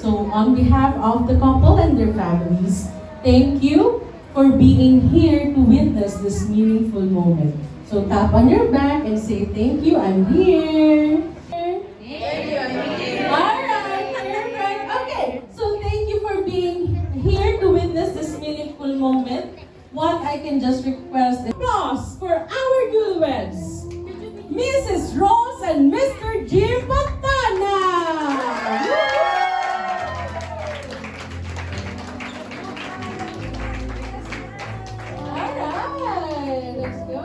So on behalf of the couple and their families, thank you for being here to witness this meaningful moment. So tap on your back and say, thank you, I'm here. Alright, perfect. Okay, so thank you for being here to witness this meaningful moment. What I can just request is applause for our newlyweds, Mrs. Rose and Mr. Jim Patana. Alright, let's go.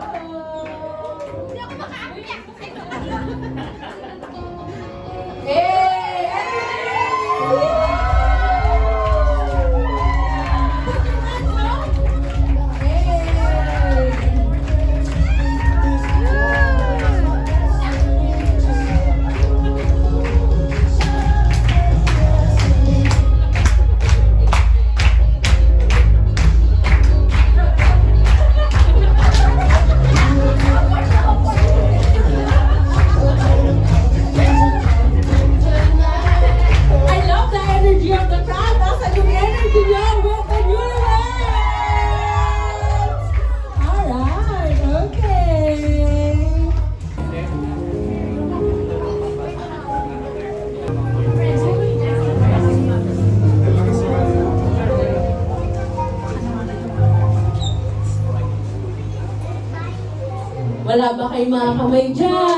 Wala ba kayong mga kamay dyan?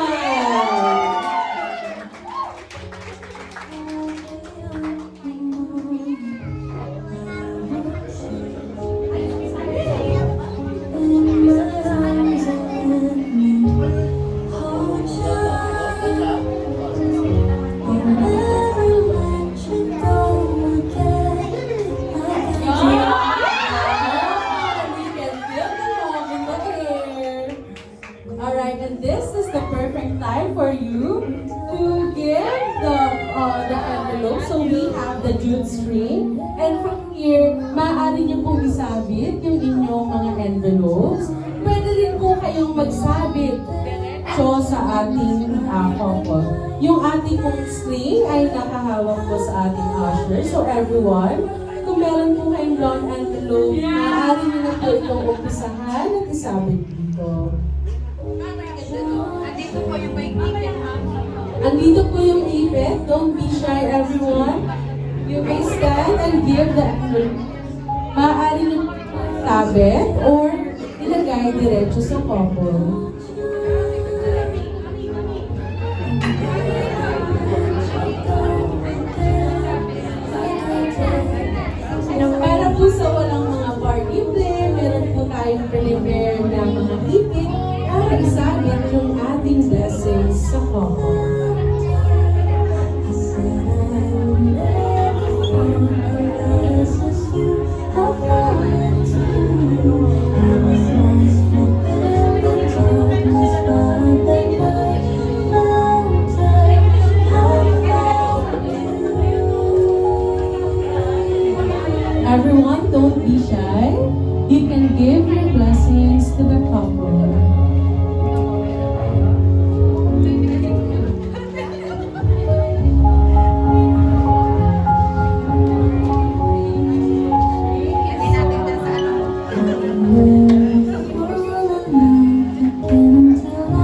Alright, and this is the perfect time for you to give the envelope. So we have the jute string, and from here, maaari niyo pong isabit yung inyong mga envelopes. Pwede rin po kayong magsabit sa ating couple. Yung ating pong string ay nakahawak po sa ating usher. So everyone, kung meron po kayong long envelope, maaari niyo na po itong umpisahan at isabit dito. Andito po yung may ipit, ha? Andito po yung ipit. Don't be shy, everyone. You may stand and give the envelope. Maaari nyo sabit or ilagay diretso sa couple. Para po sa walang mga party play, meron po tayong prepare na mga ipit para isabit yung ating blessings sa couple. Everyone, don't be shy. You can give your blessings to the couple.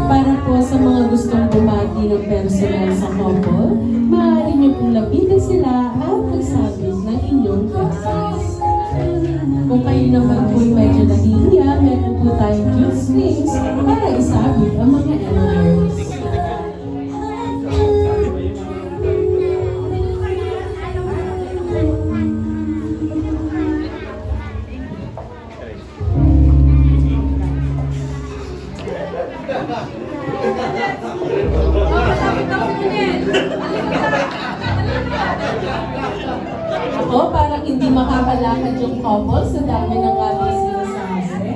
Para po sa mga gustong bumati ng personal sa couple, maaari niyo pong lapitan sila at magsabit ng inyong blessings. Kung kayo naman po medyo nahihiya, meron po tayong cute strings para isabit ang mga envelopes. Ako, parang hindi makakalakad yung couple sa dami ng ating sinasabi.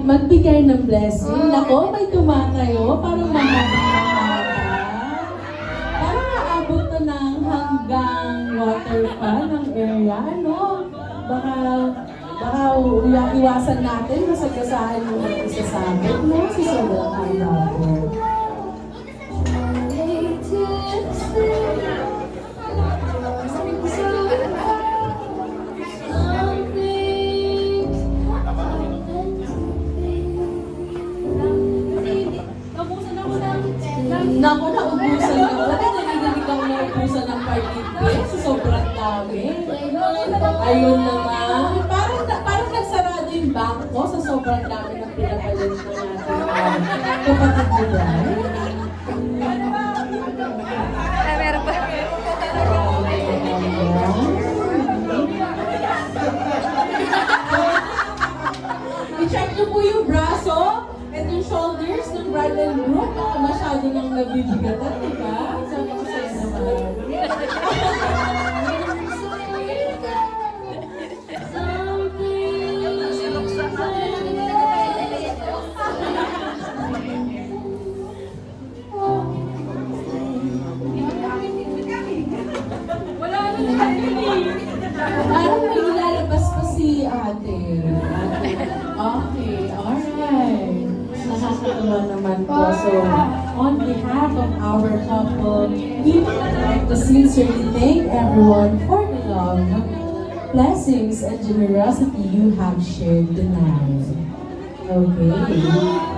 magbigay ng blessing. Nako, may tumatayo, parang mahaba-mahaba. Parang aabot na ng hanggang water pa ng area, no? Baka iwasan natin, masagasahan yung mag-isasabit, no? Si sobrang haba. Naku, naubusan ka pa. Narinig ako naubusan ng party so sobrang dami. Ayun naman. Parang nagsarado yung bangko sa sobrang dami ng pinapalit na natin. Kapatid mo ba? Meron pa. I-check nyo po yung braso at yung shoulders ng bride and groom. Baka masyado nang nabibigatan, di ba? Sabi ko sa'yo naman. Parang may nilalabas pa si ate. Okay, alright. Nakakatawa naman po. So, on behalf of our couple, we would like to sincerely thank everyone for the love, blessings, and generosity you have shared tonight. Okay.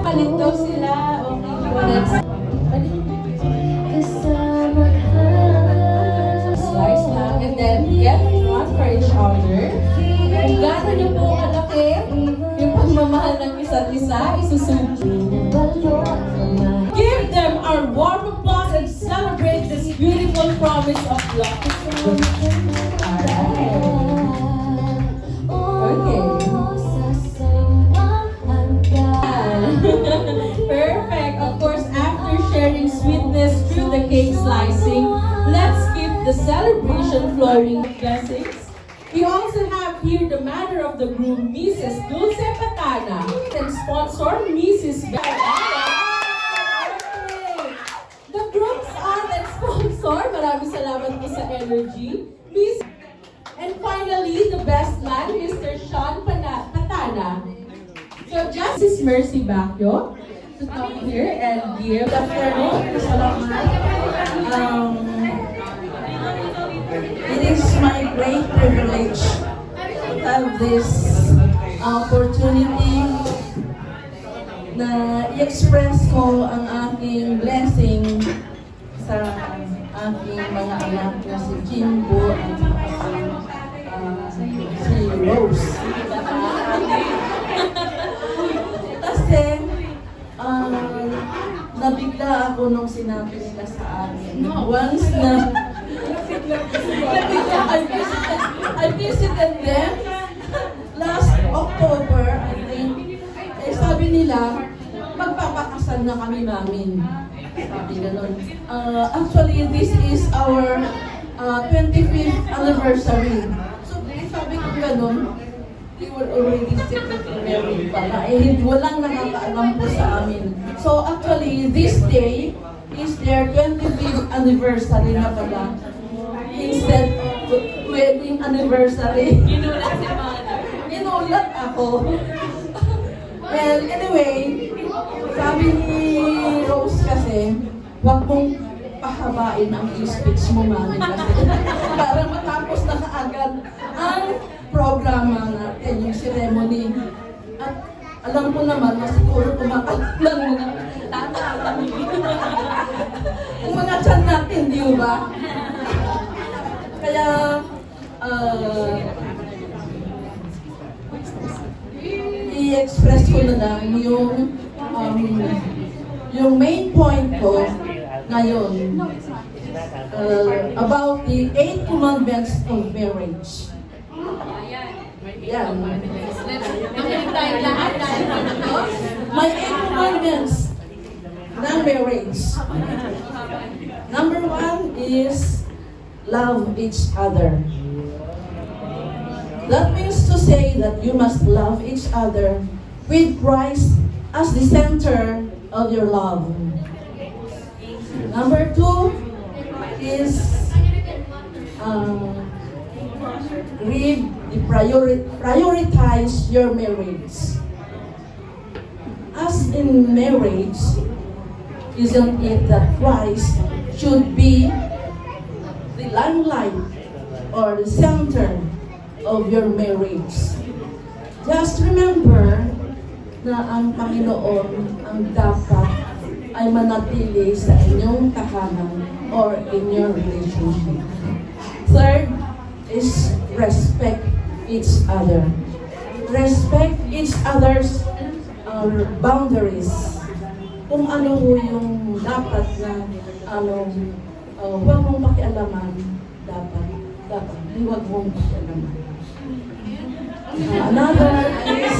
Palit daw sila. Okay. Slice lang and then get one for each other. Kung gano'n niyo po kalaki, yung pagmamahal ng isa't isa, isusubo. Give them our warm applause and celebrate this beautiful promise of love. Alright. Okay. Perfect. Of course, after sharing sweetness through the cake slicing, let's keep the celebration flowing with blessings. We also have here the mother of the groom, Mrs. Dulce Patana, and sponsor, Mrs. The groom's aunt and sponsor, maraming salamat po sa energy, Miss. And finally, the best man, Mr. Sean Patana. So just Mrs. Mercy Bacchio to come here and give the It is my great privilege to have this opportunity na i-express ko ang aking blessing sa aking mga anak na si Jimbo at si Rose. Kasi nabigla ako nung sinabi nila sa akin. Once na I visited them last October, I think. Eh, sabi nila, magpapakasal na kami namin. Sabi ganun. Actually, this is our 25th anniversary. So, sabi ko ganun, we were already secretly married pala. Eh, walang nakakaalam po sa amin. So, actually, this day is their 25th anniversary na pala. Instead of wedding anniversary. Ginulat si mother. Ginulat ako. Well, anyway, sabi ni Rose kasi, huwag mong pahabain ang speech mo, mami, kasi para matapos na kaagad ang programa natin, yung ceremony. At alam ko naman na siguro kumakalang mga tata. Ang mga tiyan natin, di ba? Kaya, i-express ko na lang yung main point ko ngayon about the 8 commandments of marriage. Yan. My 8 commandments ng marriage. Number 1 is love each other. That means to say that you must love each other with Christ as the center of your love. Number 2 is prioritize your marriage. As in marriage, isn't it that Christ should be the limelight or the center of your marriage? Just remember na ang Panginoon ang dapat ay manatili sa inyong tahanan or in your relationship. Third is respect each other. Respect each other's boundaries. Kung ano ho yung dapat na huwag mong pakialaman, dapat huwag mong pakialaman. Another is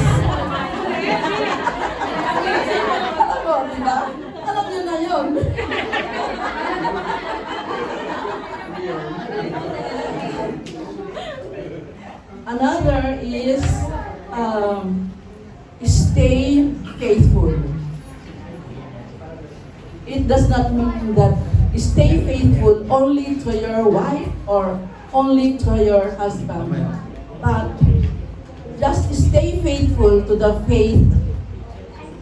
alam mo, diba? Alam nyo na yun. Another is stay faithful. It does not mean that stay faithful only to your wife or only to your husband, but just stay faithful to the faith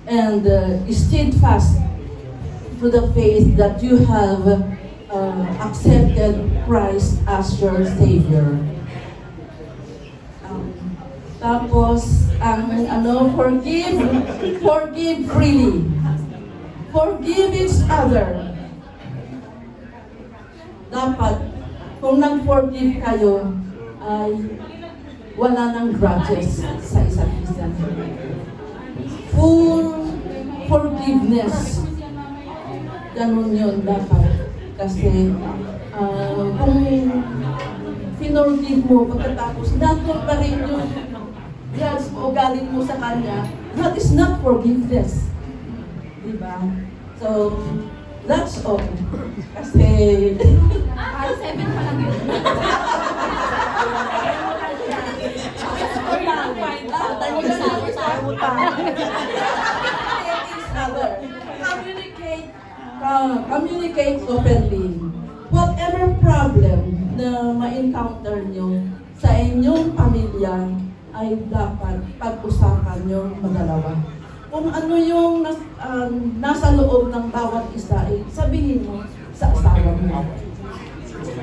and steadfast to the faith that you have accepted Christ as your Savior. Tapos, forgive freely. Forgive each other. Dapat, kung nag-forgive kayo, ay wala nang grudges sa isa't isa. Full forgiveness. Ganun yun dapat. Kasi, kung finorgive mo, pagkatapos, nandun pa rin yung grudge o galit mo sa kanya, that is not forgiveness. Diba? So, that's all. Kasi, R7 pa lang yun. Communicate openly. Whatever problem na ma-encounter nyo sa inyong pamilya ay dapat pag-usapan nyo magdalawa. Kung ano yung nasa loob ng bawat isa, sabihin mo sa asawa mo.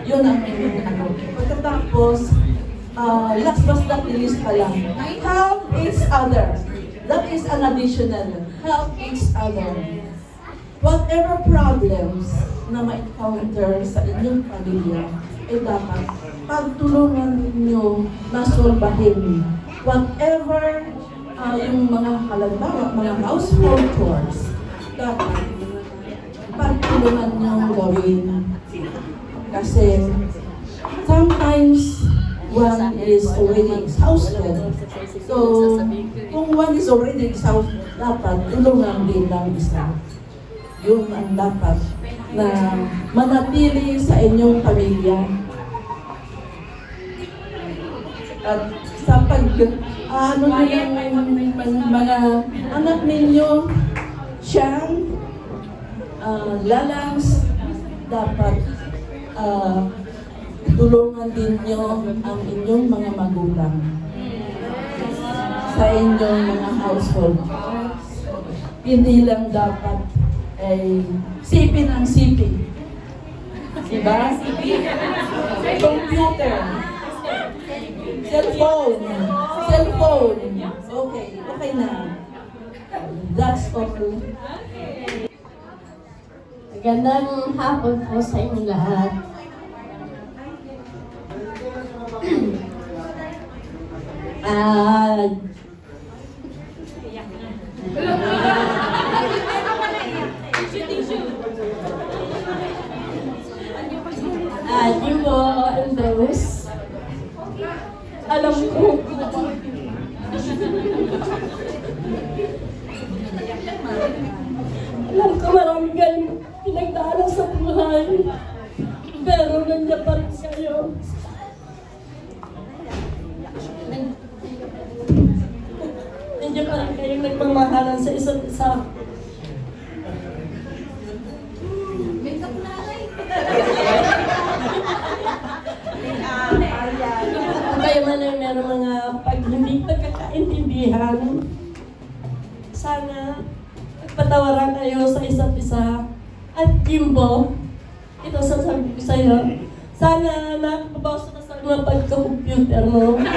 Yun ang Pagkatapos, last but not least pa lang, help each other. That is an additional. Help each other. Whatever problems na ma-encounter sa inyong pamilya, ay dapat pagtulungan ninyo na solbahin. Whatever yung mga halimbawa, mga household chores, dapat pagtulungan nyo gawin. Kasi sometimes one is already exhausted. So, kung one is already exhausted, dapat tulungan din ng isa. Yun ang dapat na manatili sa inyong pamilya. At sa mga anak ninyo, siyang, lalangs, dapat tulungan din nyo ang inyong mga magulang sa inyong mga household. Hindi lang dapat ay sipin ang sipin. Diba? Computer. Cellphone. Okay na. That's all. Magandang hapon po sa inyong lahat. Di po, Andres. Alam ko maraming galing pinagdaanan sa buhay. Pero nandiyan pa rin kayo. Nandiyan pa rin kayo pagmamahalan sa isa't isa. Makeup na ay. Kung kayo man ay meron mga pag hindi pagkakaintindihan, sana pagpatawaran kayo sa isa't isa. At Jimbo, ito sasabi ko sa'yo, sana nakapabasa ka sa mga pagka-computer mo. Para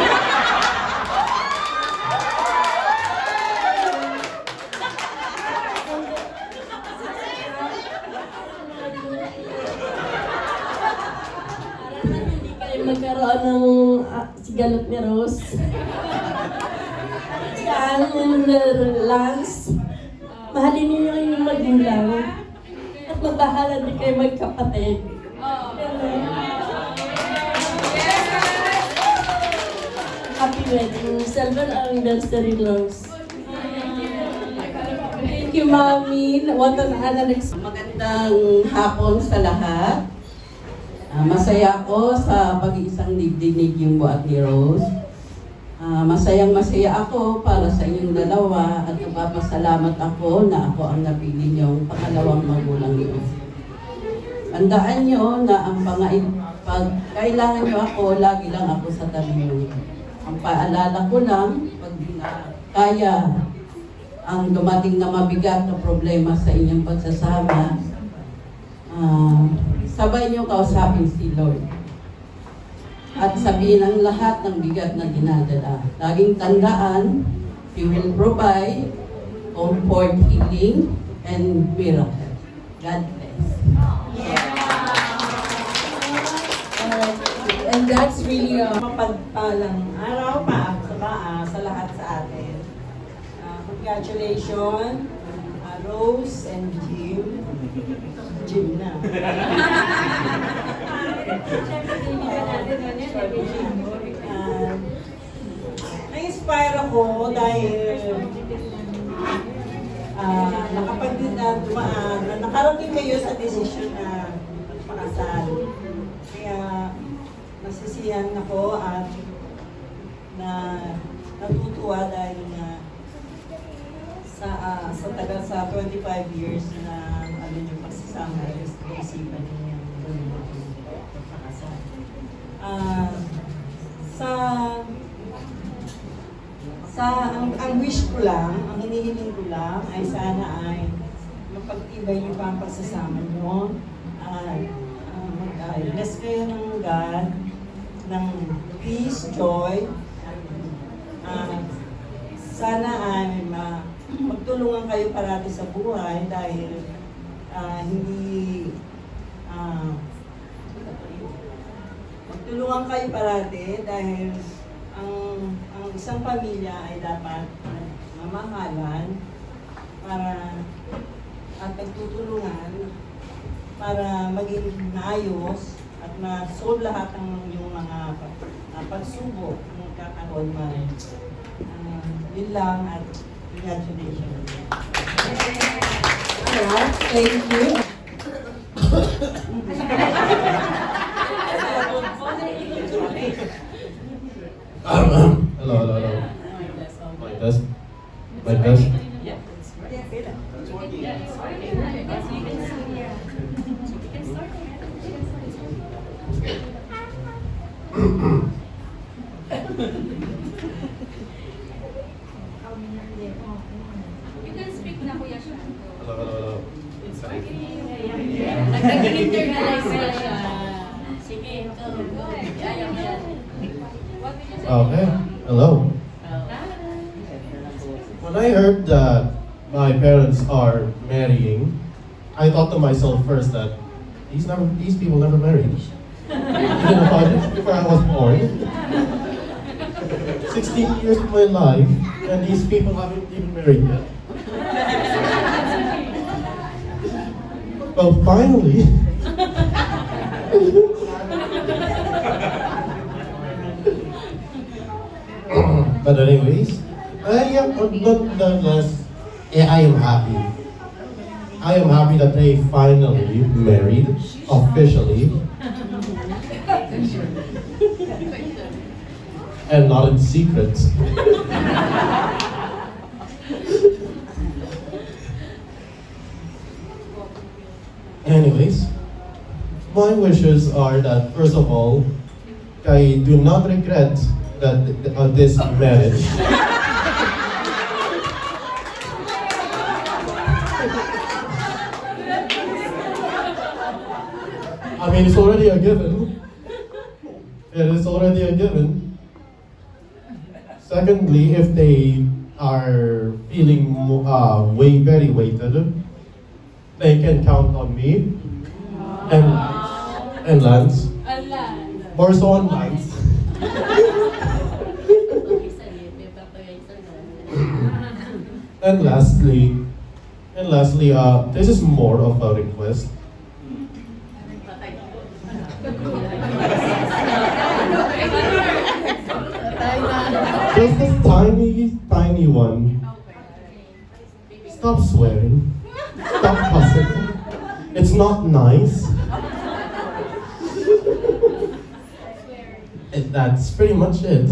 hindi kayo magkaroon ng sigalot ni Rose. Yan, Lance, mahalin niyo yung magulang. At magbahala din kayo magkapatid. Happy wedding. Silver anniversary, Rose. Thank you, Mami. What an unexpected. Magandang hapon sa lahat. Masaya ako sa pag-iisang digdig ni Jimbo at ni Rose. Masayang-masaya ako para sa inyong dalawa at nagpapasalamat ako na ako ang napili niyong pangalawang magulang niyo. Tandaan niyo na pag kailangan niyo ako, lagi lang ako sa tabi niyo. Ang paalala ko lang, pag di na kaya ang dumating na mabigat na problema sa inyong pagsasama, sabay niyo kausapin si Lord. At sabihin ang lahat ng bigat na dinadala. Laging tandaan, He will provide comfort, healing, and miracle. God bless. And that's really Mapagpalang araw sa lahat sa atin. Congratulations, Rose and Jim. Jim na. Na-inspire ako dahil nakarating kayo sa desisyon na magpakasal. Kaya nasisiyan ako at natutuwa dahil sa 25 years na yung pagsasama is isipan niyo yung magpakasal. Ang wish ko lang, ang hinihiling ko lang ay sana ay mapagtibay niyo pa ang pagsasama niyo at bless kayo ng God ng peace, joy. Sana ay magtulungan kayo parati sa buhay dahil magtulungan kayo parati dahil ang isang pamilya ay dapat mamahalan at nagtutulungan para maging maayos at ma-solve lahat ng yung mga pagsubok ng kakaroon man. Yun lang at congratulations. Alright, thank you. Hello. My test. You can speak na, Kuya Shanto. Hello. Nag-internalize na siya. Sige, go. Ayaw niya. What did you say? Okay. Hello. When I heard that my parents are marrying, I thought to myself first that these people never married. Even before I was born. 16 years of my life, and these people haven't even married yet. Well, finally. But anyways, nonetheless, I am happy. I am happy that they finally married officially. And not in secret. anyways, my wishes are that first of all, I do not regret that this marriage. I mean, it's already a given. It is already a given. Secondly, if they are feeling very weighted, they can count on me and Lance. Alan. More so on Lance. And lastly, this is more of a request. Just a tiny one. Stop swearing. Stop cussing. It's not nice. That's pretty much it.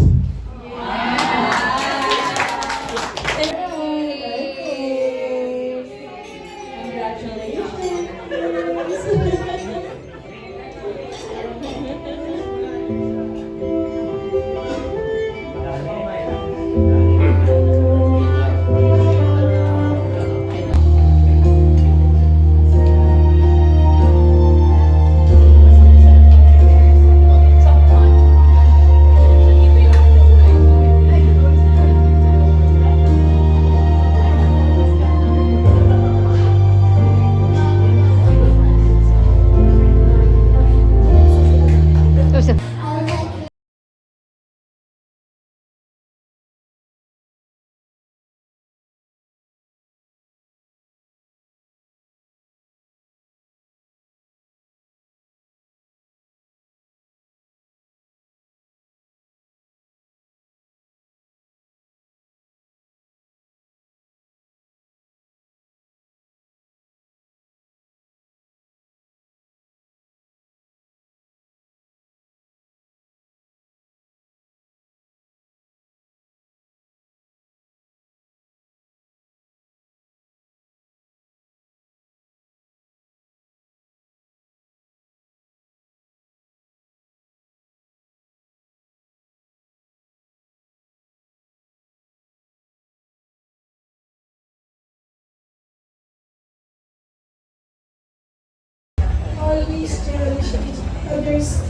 Always cherish each other's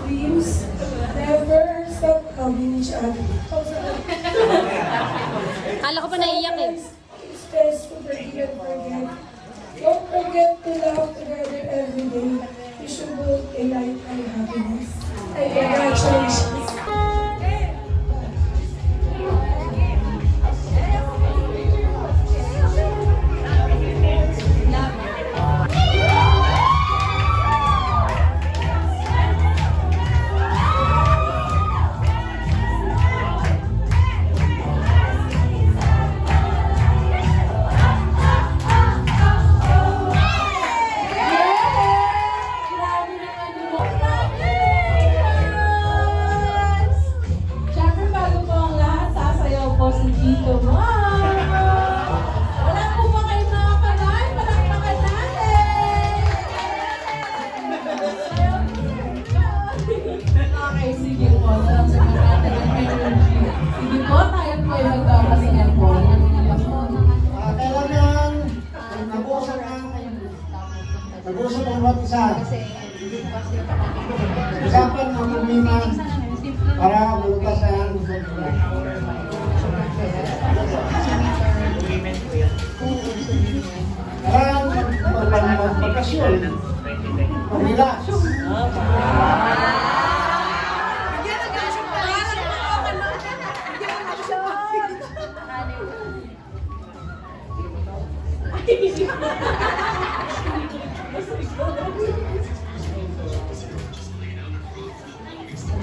dreams. Never stop loving each other. Kala ko pa naiiyak eh. It's best to forgive and forget. Don't forget to laugh together every day. You should build a lifetime happiness. And congratulations. Grabe naman yun. Congratulations! Siyempre, bago po ang lahat, sasayaw po si Tito Mom. Wala po ba kayo mga kamay? Palakpakan natin! Okay, sige po. Salamsagan natin ang energy. Sige po, tayo po ay magpapasayan po. Kailangan nag-uusap ang bawat isa. Usapan ang problema para malutas ang problema. Kailangan magpakasyon, mag-relax.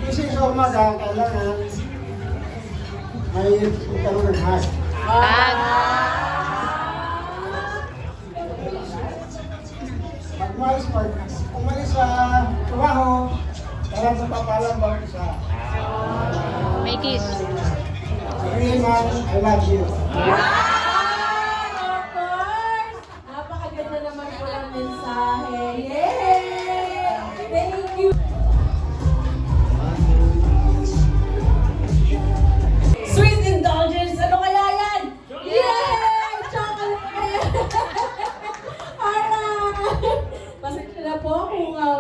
Gising sa umaga, kailangan may magkaroon ng hag. Pag umalis sa trabaho, kailangan sa papalang bawat isa. May kiss. Sabihin man, I love you. Of course! Napakaganda naman po ng mensahe.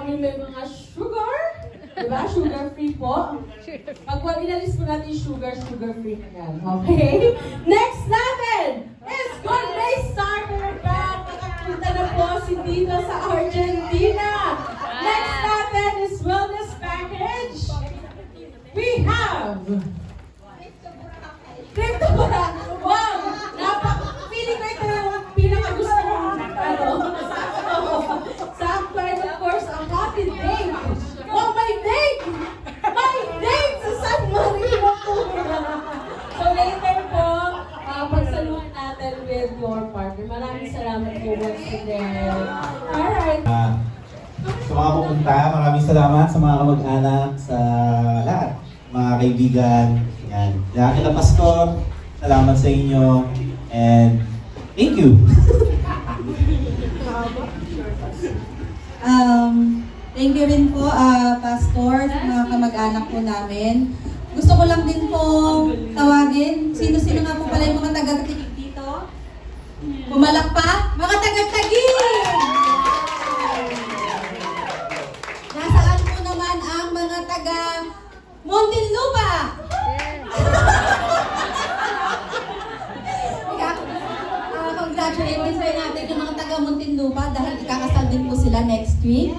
may mga sugar. Diba? Sugar-free po. Pag inalis po natin sugar-free na yan. Okay? Next natin is Gourmet Starter Pack. Nakapunta na po si Tito sa Argentina. Next natin is Wellness Package. We have Crypto Boracay. Wow! Feeling ko ito yung pinakagusto kong sakto. And of course, ang happy date. Oh, my date! My date sa San Marino po. So later po, pagsaluhan natin with your partner. Maraming salamat po once again. Alright. Sa mga pupunta, maraming salamat sa mga kamag-anak, sa lahat, mga kaibigan. Yan. Kaya kita Pastor, salamat sa inyo, and thank you. Thank you rin po, Pastor, sa mga kamag-anak po namin. Gusto ko lang din po tawagin, sino-sino nga po pala yung mga taga-Taguig dito? Pumalakpak, mga taga-Taguig! Nasaan po naman ang mga taga Muntinlupa? Congratulations din natin yung mga taga Muntinlupa dahil ikakasal din po sila next week.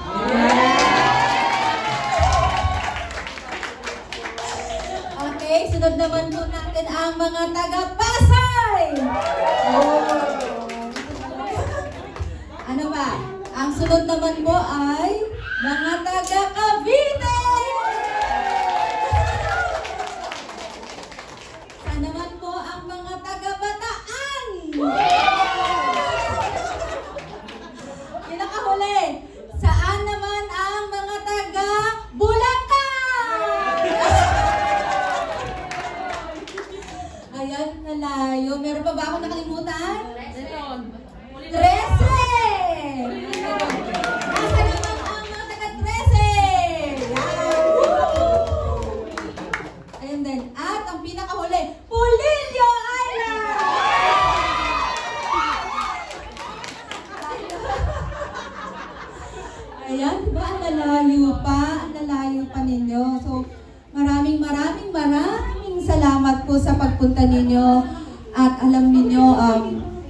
Okay, sunod naman po natin ang mga taga Pasay! Ano ba? Ang sunod naman po ay mga taga Cavite! Saan naman po ang mga taga Bataan? Pinakahuli, saan naman ang mga taga Bulacan? Ayan, nalayo. Meron pa ba akong nakalimutan? 13! Nasa naman ang mga taga 13? Ayun din. At ang pinakahuli, Pulilio Island! Ayan, diba? Ang lalayo pa ninyo. So, maraming salamat po sa pagpunta ninyo. At alam ninyo,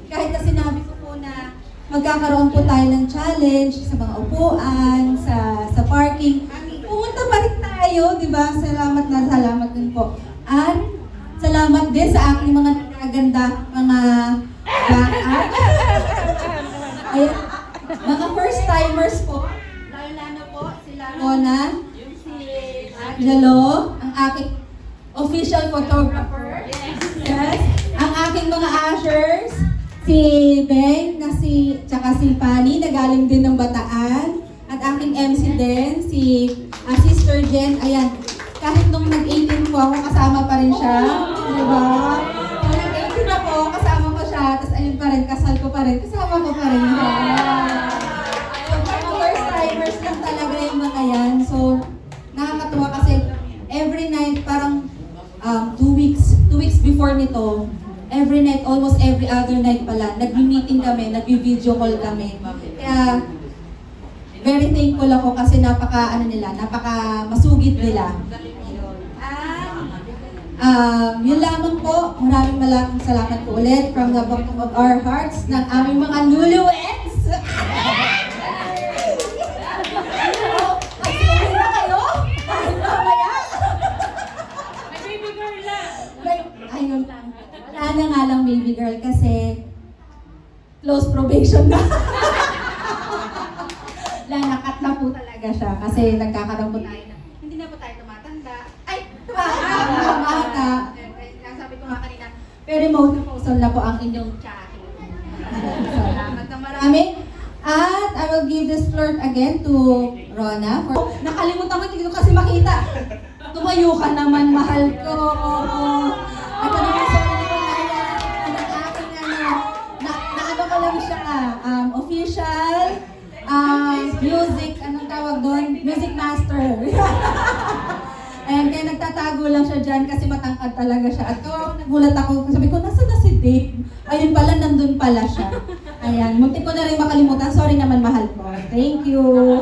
kahit na sinabi ko po na magkakaroon po tayo ng challenge sa mga upuan, sa parking, pumunta pa rin tayo, di ba? Salamat din po. At salamat din sa aking mga nagaganda, mga backup. Ayan, mga first timers po. Lalo po sila Mona, si Jalo, ang aking official photographer. Yes. Ang aking mga ushers, si Beng, tsaka si Pani, na galing din ng Bataan. At aking MC din, si Sister Jen. Ayan, kahit nung nag-18 po ako, kasama pa rin siya. Diba? Nung nag-18 ako, kasama ko siya. Tapos ayun pa rin, kasal ko pa rin. Kasama ko pa rin siya. So, mga first timers lang talaga yung mga yan. So, nakakatuwa kasi every night, parang 2 weeks before nito, every night, almost every other night pala, nag-meeting kami, nag-video call kami. Kaya, very thankful ako kasi napaka masugid nila. Yun lamang po, maraming salamat po ulit from the bottom of our hearts ng aming mga newlyweds. Magsiuwi na kayo? Dahil mamaya. May baby girl na. Ayun lang. Wala na nga lang baby girl kasi close probation na. Lanakat na po talaga siya kasi nagkakaroon po tayo na hindi na po tayo tumatanda. Ay, tumatanda. Sabi ko nga kanina, very menopausal na po ang inyong chatting. Salamat na marami. At I will give this floor again to Rona. Nakalimutan ko, hindi ko kasi makita. Tumayo ka naman, mahal ko. At ano po sa ng aking naano ko lang siya, official, music, anong tawag doon? Music master. And kaya nagtatago lang siya dyan kasi matangkad talaga siya. At nagulat ako, sabi ko, nasa na si Dave? Ayun pala, nandun pala siya. Ayan, muntik ko na rin makalimutan. Sorry naman, mahal ko. Thank you.